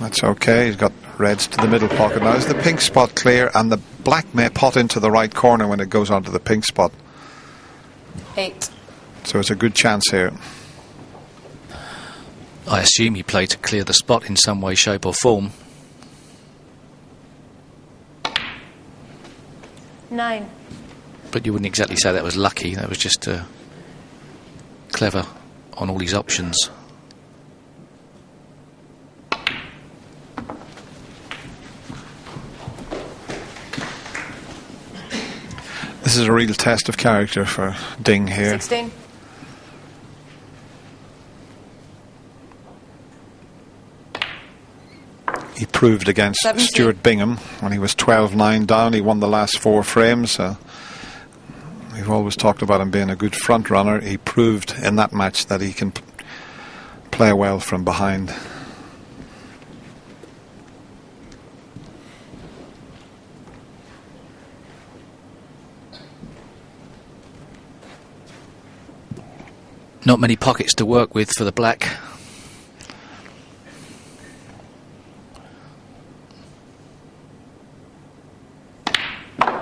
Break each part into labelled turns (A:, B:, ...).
A: That's okay. He's got reds to the middle pocket. Now is the pink spot clear, and the black may pot into the right corner when it goes onto the pink spot.
B: 8.
A: So it's a good chance here.
C: I assume he played to clear the spot in some way, shape or form.
B: 9.
C: But you wouldn't exactly say that was lucky. That was just clever on all his options.
A: This is a real test of character for Ding here.
B: 16.
A: He proved against
B: 17.
A: Stuart Bingham when he was 12-9 down. He won the last 4 frames. We've always talked about him being a good front runner. He proved in that match that he can play well from behind.
C: Not many pockets to work with for the black. I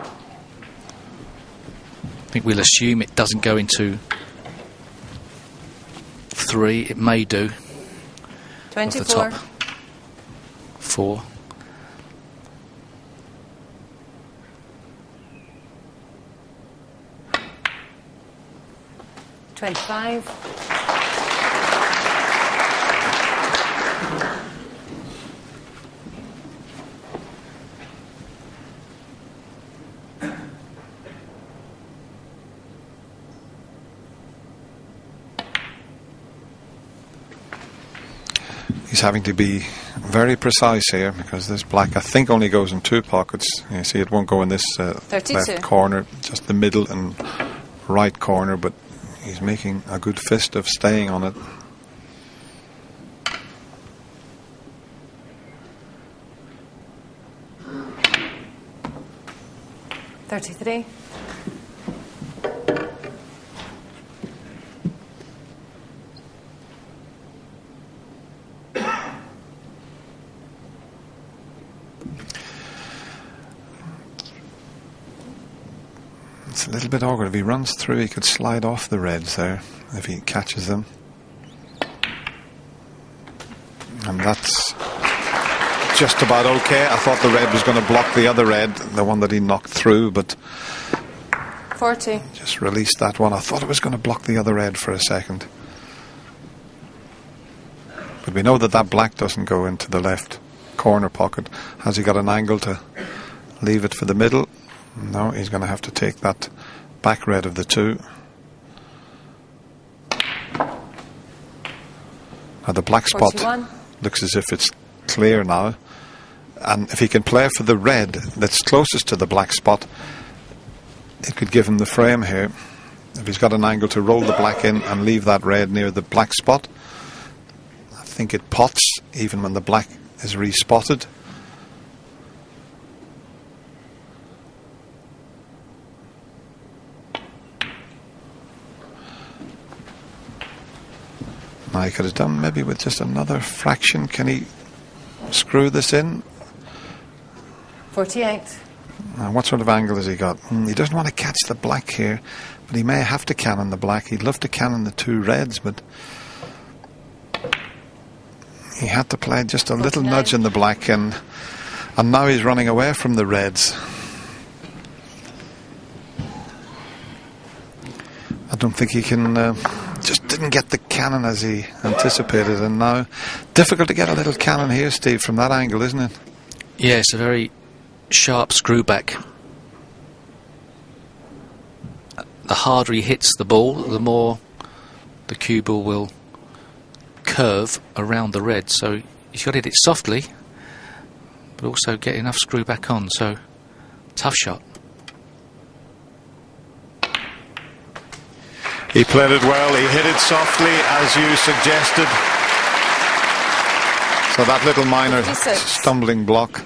C: think we'll assume it doesn't go into 3. It may do.
B: 24.
C: Off the top. 4.
B: $25.
A: He's having to be very precise here because this black, I think, only goes in 2 pockets. You see, it won't go in this
B: 32.
A: left corner, just the middle and right corner, but he's making a good fist of staying on it.
B: $33.
A: It's a little bit awkward. If he runs through, he could slide off the reds there if he catches them. And that's just about okay. I thought the red was going to block the other red, the one that he knocked through, but
B: 40.
A: just released that one. I thought it was going to block the other red for a second. But we know that that black doesn't go into the left corner pocket. Has he got an angle to leave it for the middle? No, he's going to have to take that back red of the 2. Now the black spot
B: 41.
A: looks as if it's clear now. And if he can play for the red that's closest to the black spot, it could give him the frame here. If he's got an angle to roll the black in and leave that red near the black spot, I think it pots even when the black is respotted. Now he could have done maybe with just another fraction. Can he screw this in?
B: 48.
A: Now what sort of angle has he got? He doesn't want to catch the black here, but he may have to cannon the black. He'd love to cannon the 2 reds, but he had to play just a little
B: 49.
A: nudge in the black, and now he's running away from the reds. I don't think he can. Just didn't get the cannon as he anticipated, and now difficult to get a little cannon here, Steve, from that angle, isn't it?
C: Yeah, it's a very sharp screw back. The harder he hits the ball, the more the cue ball will curve around the red. So he's got to hit it softly, but also get enough screw back on. So tough shot.
A: He played it well, he hit it softly as you suggested. So that little minor
B: 56.
A: stumbling block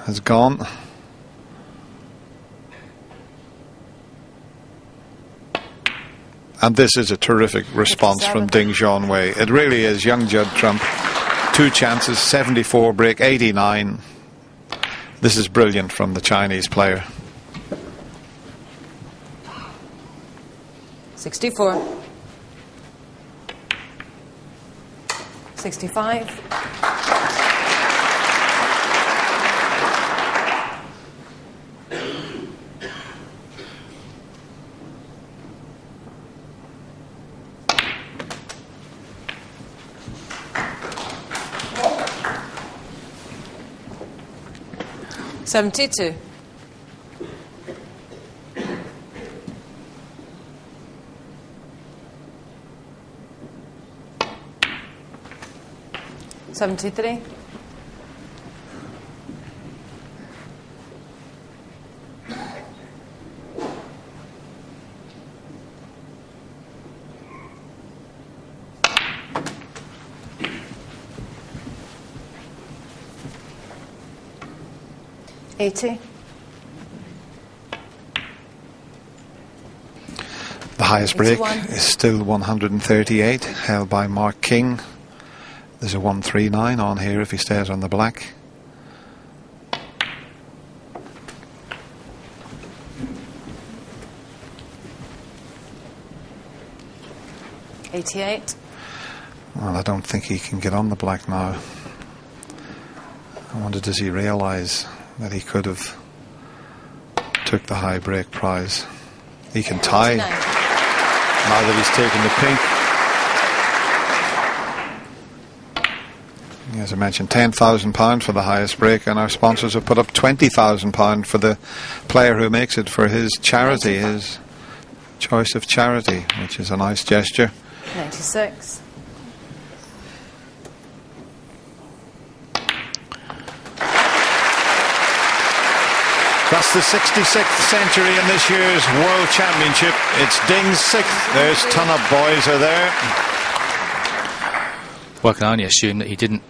A: has gone. And this is a terrific response from
B: 57.
A: Ding Junhui. It really is young Judd Trump 2 chances, 74 break, 89. This is brilliant from the Chinese player.
B: 64. 65. $72. 73. 80.
A: The highest break
B: 81.
A: is still 138, held by Mark King. There's a 139 on here if he stays on the black.
B: $88.
A: Well, I don't think he can get on the black now. I wonder, does he realise that he could have took the high break prize? He can tie
B: 89.
A: now that he's taken the pink. As I mentioned, £10,000 for the highest break, and our sponsors have put up £20,000 for the player who makes it for his charity, his choice of charity, which is a nice gesture.
B: 96.
A: That's the 66th century in this year's World Championship. It's Ding's 6th. There's ton-up boys are there.
C: Well, I can only assume that he didn't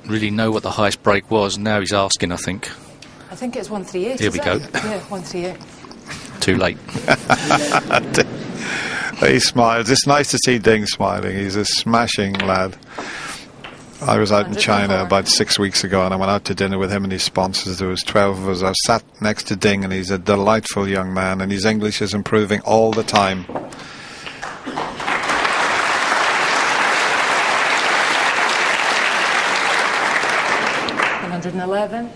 C: really know what the highest break was. Now he's asking, I think.
B: I think it's 138.
C: Here we go.
B: Yeah, 138.
C: Too late.
A: He smiles. It's nice to see Ding smiling. He's a smashing lad. I was out in China
B: 104.
A: about 6 weeks ago, and I went out to dinner with him and his sponsors. There was 12 of us. I sat next to Ding, and he's a delightful young man, and his English is improving all the time.
B: $111.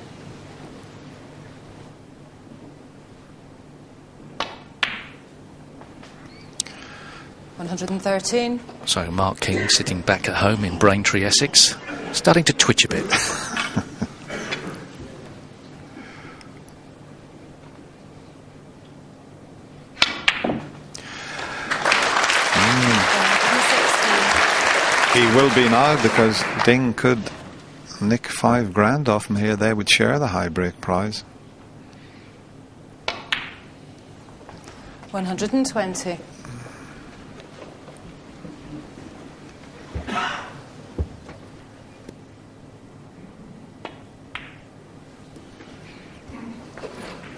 B: $113.
C: So Mark King sitting back at home in Braintree, Essex, starting to twitch a bit.
A: He will be now, because Ding could nick $5,000 off him here. They would share the high break prize.
B: 120.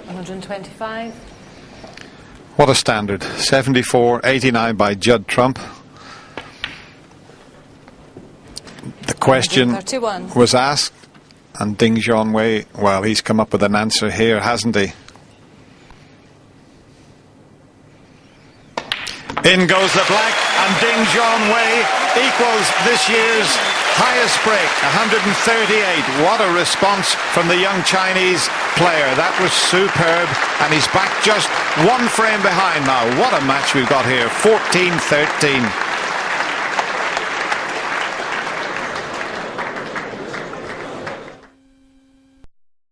B: $125.
A: What a standard. 74-89 by Judd Trump. The question
B: 131.
A: was asked, and Ding Junhui, well, he's come up with an answer here, hasn't he? In goes the black, and Ding Junhui equals this year's highest break, 138. What a response from the young Chinese player. That was superb, and he's back just 1 frame behind now. What a match we've got here, 14-13.